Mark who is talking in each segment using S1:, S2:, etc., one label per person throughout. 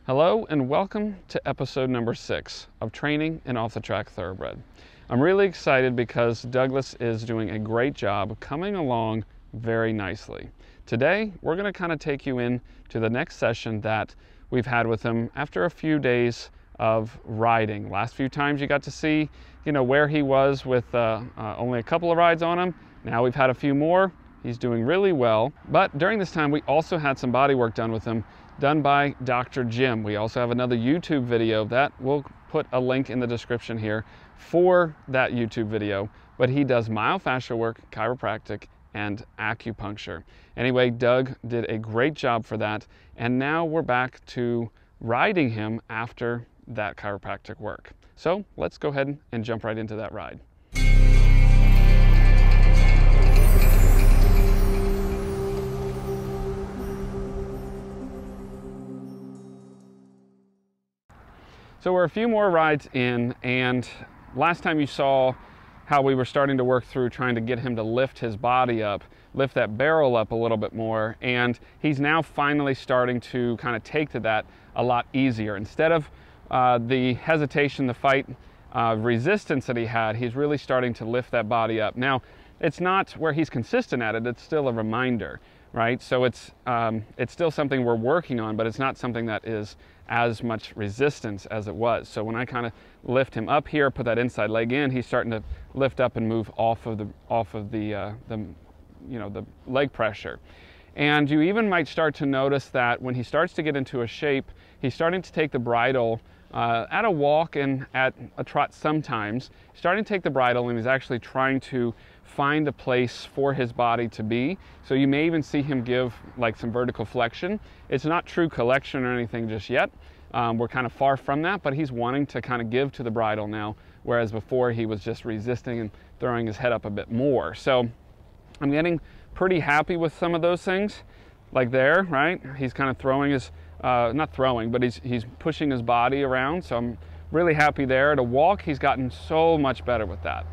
S1: Hello and welcome to episode number 6 of Training an Off-the-Track Thoroughbred. I'm really excited because Douglas is doing a great job coming along very nicely. Today we're going to kind of take you in to the next session that we've had with him after a few days of riding. Last few times you got to see, where he was with only a couple of rides on him. Now we've had a few more. He's doing really well. But during this time we also had some body work done with him, done by Dr. Jim. We also have another YouTube video that we'll put a link in the description here for that YouTube video, but he does myofascial work, chiropractic, and acupuncture. Anyway, Doug did a great job for that, and now we're back to riding him after that chiropractic work. So let's go ahead and jump right into that ride. So we're a few more rides in, and last time you saw how we were starting to work through trying to get him to lift his body up, lift that barrel up a little bit more, and he's now finally starting to kind of take to that a lot easier. Instead of the hesitation, the fight, resistance that he had, he's really starting to lift that body up. Now, it's not where he's consistent at it, it's still a reminder, right? So it's still something we're working on, but it's not something that is as much resistance as it was. So when I kind of lift him up here, put that inside leg in, he's starting to lift up and move off of the leg pressure. And you even might start to notice that when he starts to get into a shape, he's starting to take the bridle at a walk and at a trot sometimes, starting to take the bridle, and he's actually trying to find a place for his body to be. So you may even see him give like some vertical flexion. It's not true collection or anything just yet. We're kind of far from that, but he's wanting to kind of give to the bridle now, whereas before he was just resisting and throwing his head up a bit more. So I'm getting pretty happy with some of those things, like there, right? He's kind of throwing his, not throwing, but he's pushing his body around. So I'm really happy there. To walk, he's gotten so much better with that.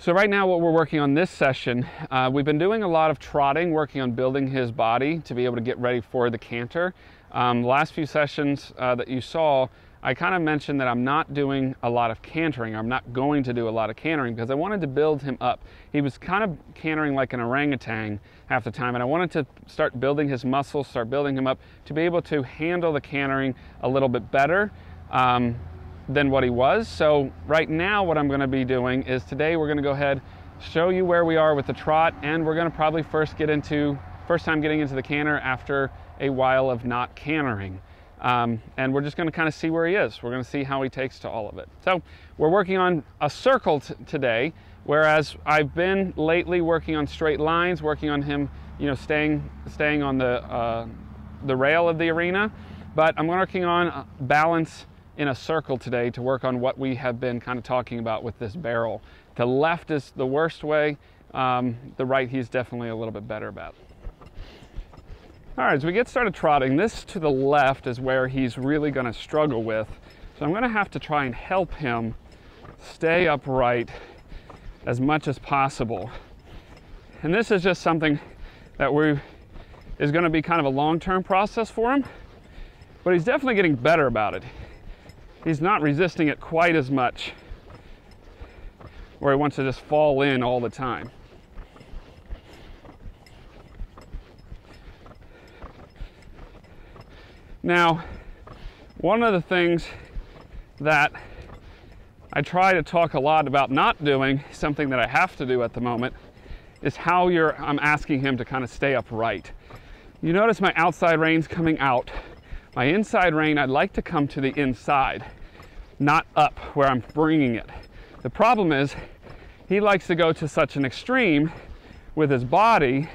S1: So right now what we're working on this session, we've been doing a lot of trotting, working on building his body to be able to get ready for the canter. The last few sessions that you saw, I kind of mentioned that I'm not doing a lot of cantering. I'm not going to do a lot of cantering because I wanted to build him up. He was kind of cantering like an orangutan half the time, and I wanted to start building his muscles, start building him up to be able to handle the cantering a little bit better than what he was. So right now what I'm going to be doing is today we're going to go ahead, show you where we are with the trot, and we're going to probably first time getting into the canter after a while of not cantering. And we're just going to kind of see where he is. We're going to see how he takes to all of it. So we're working on a circle today, whereas I've been lately working on straight lines, working on him, staying on the rail of the arena. But I'm working on balance in a circle today to work on what we have been kind of talking about with this barrel. The left is the worst way. The right he's definitely a little bit better about. All right, as we get started trotting, this to the left is where he's really going to struggle with. So I'm going to have to try and help him stay upright as much as possible. And this is just something that is going to be kind of a long-term process for him, but he's definitely getting better about it. He's not resisting it quite as much, where he wants to just fall in all the time. Now, one of the things that I try to talk a lot about not doing, something that I have to do at the moment, is how I'm asking him to kind of stay upright. You notice my outside reine's coming out. My inside rein, I'd like to come to the inside, not up where I'm bringing it. The problem is he likes to go to such an extreme with his body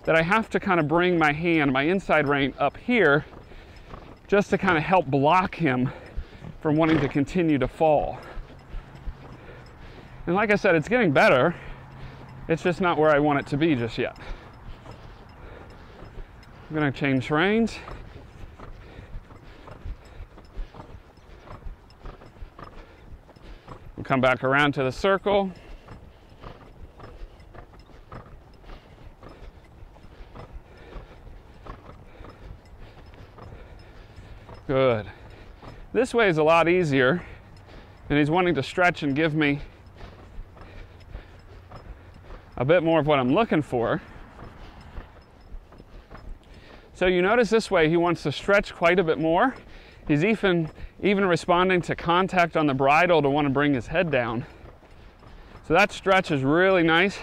S1: that I have to kind of bring my hand, my inside rein up here, just to kind of help block him from wanting to continue to fall. And like I said, it's getting better. It's just not where I want it to be just yet. I'm going to change reins. We'll come back around to the circle. Good. This way is a lot easier, and he's wanting to stretch and give me a bit more of what I'm looking for. So you notice this way he wants to stretch quite a bit more. He's even responding to contact on the bridle to want to bring his head down. So that stretch is really nice.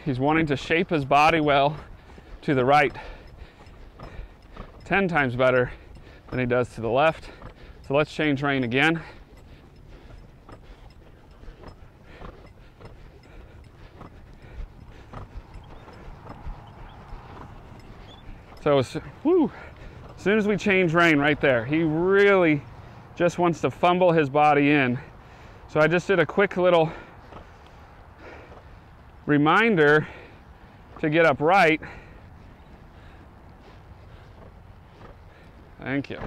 S1: He's wanting to shape his body well to the right. 10 times better than he does to the left. So let's change rein again. So as soon as we change rein right there, he really just wants to fumble his body in. So I just did a quick little reminder to get upright. Thank you.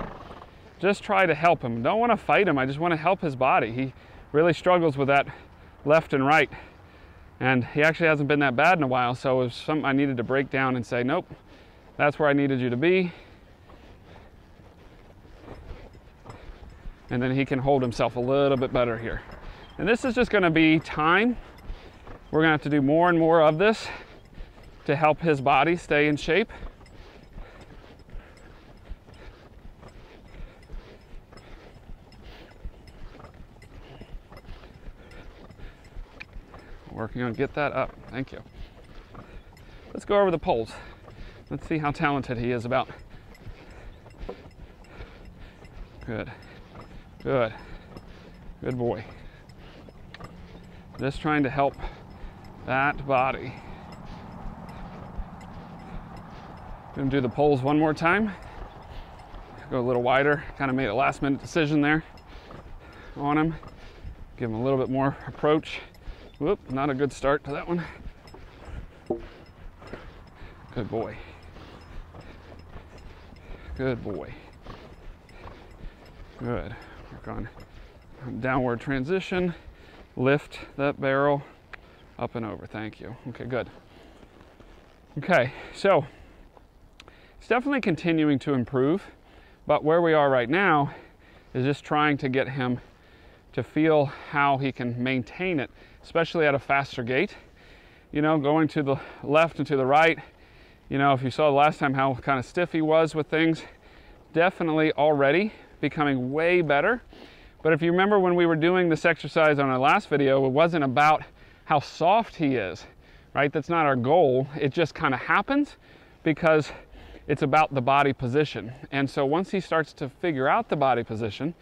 S1: Just try to help him. Don't want to fight him. I just want to help his body. He really struggles with that left and right. And he actually hasn't been that bad in a while, so it was something I needed to break down and say, nope, that's where I needed you to be. And then he can hold himself a little bit better here. And this is just going to be time. We're going to have to do more and more of this to help his body stay in shape. Working on get that up. Thank you. Let's go over the poles. Let's see how talented he is about. Good. Good. Good boy. Just trying to help that body. Gonna do the poles one more time. Go a little wider. Kind of made a last minute decision there on him. Give him a little bit more approach. Whoop, not a good start to that one. Good boy. Good boy. Good. Work on downward transition. Lift that barrel up and over. Thank you. Okay, good. Okay, so it's definitely continuing to improve, but where we are right now is just trying to get him to feel how he can maintain it, especially at a faster gait. You know, going to the left and to the right. You know, if you saw the last time how kind of stiff he was with things, definitely already becoming way better. But if you remember when we were doing this exercise on our last video, it wasn't about how soft he is, right? That's not our goal. It just kind of happens because it's about the body position. And so once he starts to figure out the body position,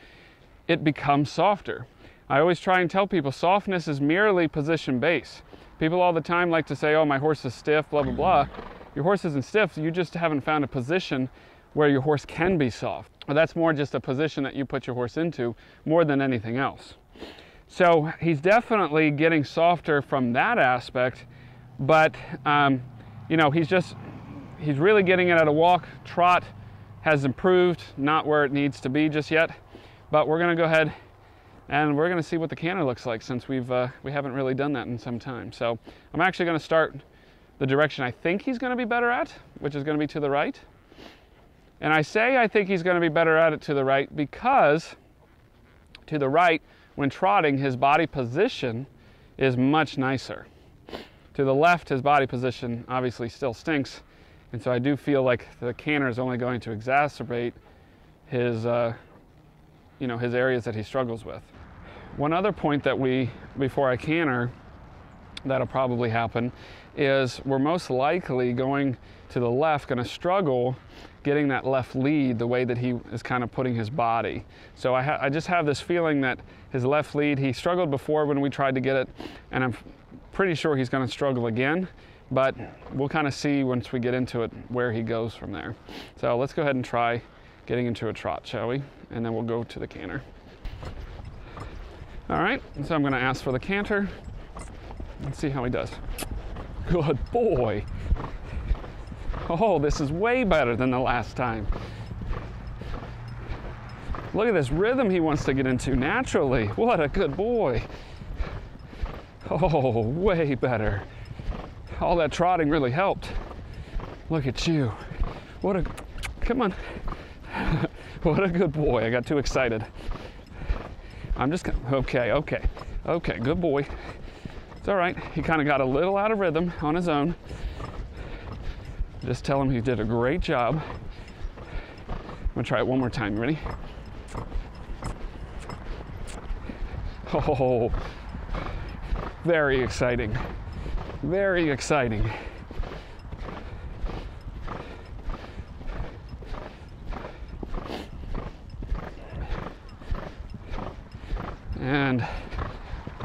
S1: it becomes softer. I always try and tell people softness is merely position based. People all the time like to say, oh, my horse is stiff, blah, blah, blah. Your horse isn't stiff, you just haven't found a position where your horse can be soft. Well, that's more just a position that you put your horse into more than anything else. So he's definitely getting softer from that aspect, but you know, he's really getting it at a walk. Trot has improved, not where it needs to be just yet, but we're gonna go ahead and we're gonna see what the canter looks like since we haven't really done that in some time. So I'm actually gonna start the direction I think he's gonna be better at, which is gonna be to the right. And I say I think he's gonna be better at it to the right because to the right, when trotting, his body position is much nicer. To the left, his body position obviously still stinks. And so I do feel like the canter is only going to exacerbate his, you know, his areas that he struggles with. One other point that before I canter, that'll probably happen, is we're most likely going to the left, going to struggle getting that left lead the way that he is kind of putting his body. So I just have this feeling that his left lead, he struggled before when we tried to get it, and I'm pretty sure he's going to struggle again, but we'll kind of see once we get into it where he goes from there. So let's go ahead and try getting into a trot, shall we? And then we'll go to the canter. All right, so I'm going to ask for the canter and see how he does. Good boy. Oh, this is way better than the last time. Look at this rhythm he wants to get into naturally. What a good boy. Oh, way better. All that trotting really helped. Look at you. Come on. What a good boy. I got too excited. I'm just gonna, okay, good boy. It's all right. He kind of got a little out of rhythm on his own. Just tell him he did a great job. I'm gonna try it one more time. You ready? Oh, very exciting. Very exciting. And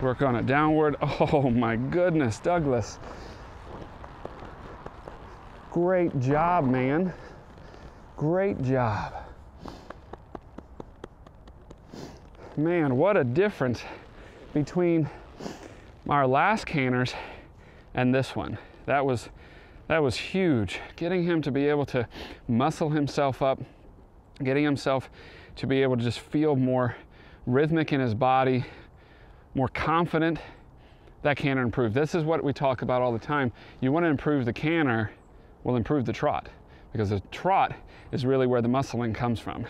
S1: work on it downward. Oh my goodness, Douglas. Great job, man. Great job. Man, what a difference between our last canters and this one. That was huge. Getting him to be able to muscle himself up, getting himself to be able to just feel more rhythmic in his body, more confident, that canter improved. This is what we talk about all the time. You want to improve the canter, will improve the trot, because the trot is really where the muscling comes from.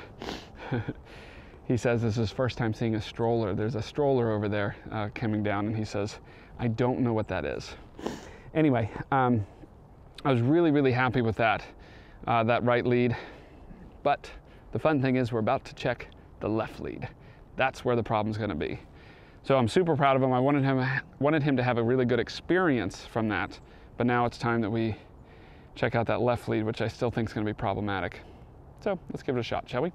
S1: He says this is his first time seeing a stroller. There's a stroller over there coming down, and he says, I don't know what that is. Anyway, I was really happy with that right lead. But the fun thing is we're about to check the left lead. That's where the problem's gonna be. So I'm super proud of him. I wanted him to have a really good experience from that, but now it's time that we check out that left lead, which I still think is gonna be problematic. So let's give it a shot, shall we?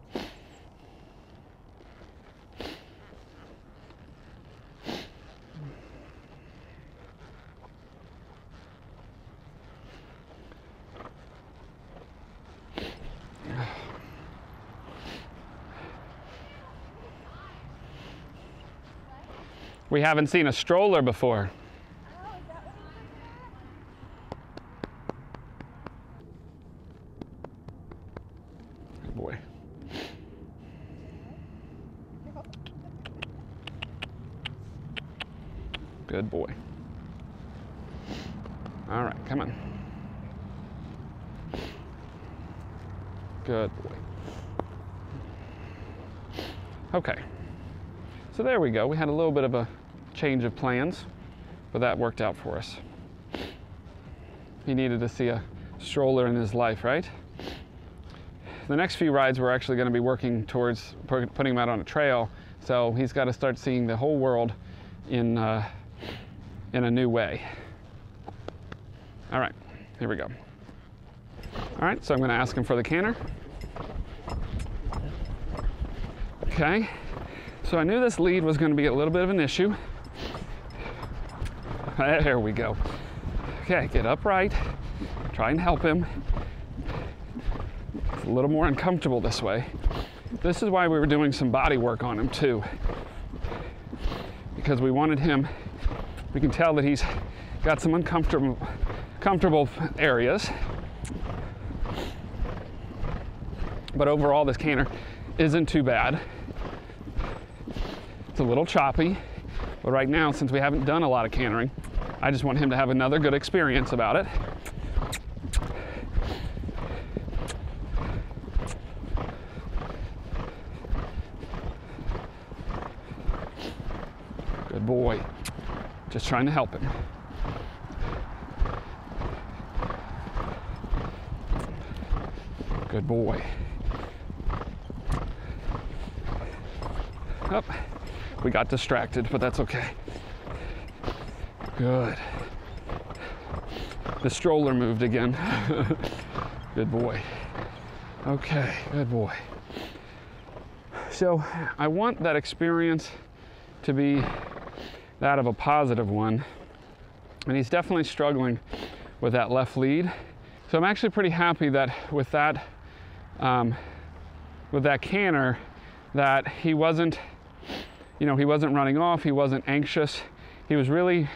S1: We haven't seen a stroller before. Good boy. Good boy. All right, come on. Good boy. Okay. So there we go. We had a little bit of a change of plans, but that worked out for us. He needed to see a stroller in his life, right? The next few rides we're actually going to be working towards putting him out on a trail, so he's got to start seeing the whole world in a new way. All right, here we go. All right, so I'm going to ask him for the canter. Okay. So I knew this lead was going to be a little bit of an issue. There we go. Okay, get upright. Try and help him. It's a little more uncomfortable this way. This is why we were doing some body work on him too. Because we wanted him, we can tell that he's got some comfortable areas. But overall, this canter isn't too bad. It's a little choppy, but right now, since we haven't done a lot of cantering, I just want him to have another good experience about it. Good boy. Just trying to help him. Good boy. Up. We got distracted, but that's okay. Good. The stroller moved again. Good boy. Okay, good boy. So I want that experience to be that of a positive one. And he's definitely struggling with that left lead. So I'm actually pretty happy that with that canter, that he wasn't running off, he wasn't anxious. He was really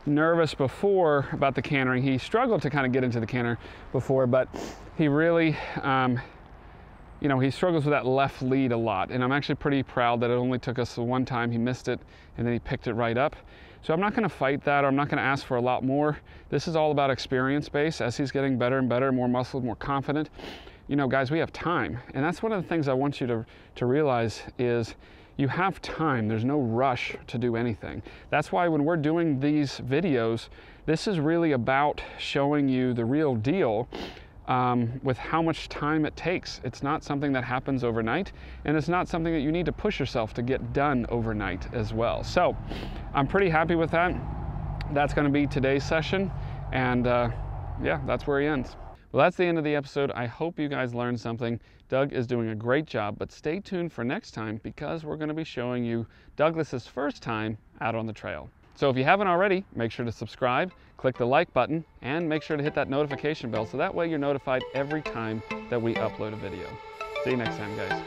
S1: nervous before about the cantering. He struggled to kind of get into the canter before, but he really, he struggles with that left lead a lot. And I'm actually pretty proud that it only took us the one time. He missed it, and then he picked it right up. So I'm not gonna fight that, or I'm not gonna ask for a lot more. This is all about experience base. As he's getting better and better, more muscled, more confident, you know, guys, we have time. And that's one of the things I want you to realize is you have time. There's no rush to do anything. That's why when we're doing these videos, this is really about showing you the real deal with how much time it takes. It's not something that happens overnight, and it's not something that you need to push yourself to get done overnight as well. So I'm pretty happy with that. That's going to be today's session, and yeah, that's where he ends. Well, that's the end of the episode. I hope you guys learned something. Doug is doing a great job, but stay tuned for next time because we're going to be showing you Douglas's first time out on the trail. So if you haven't already, make sure to subscribe, click the like button, and make sure to hit that notification bell so that way you're notified every time that we upload a video. See you next time, guys.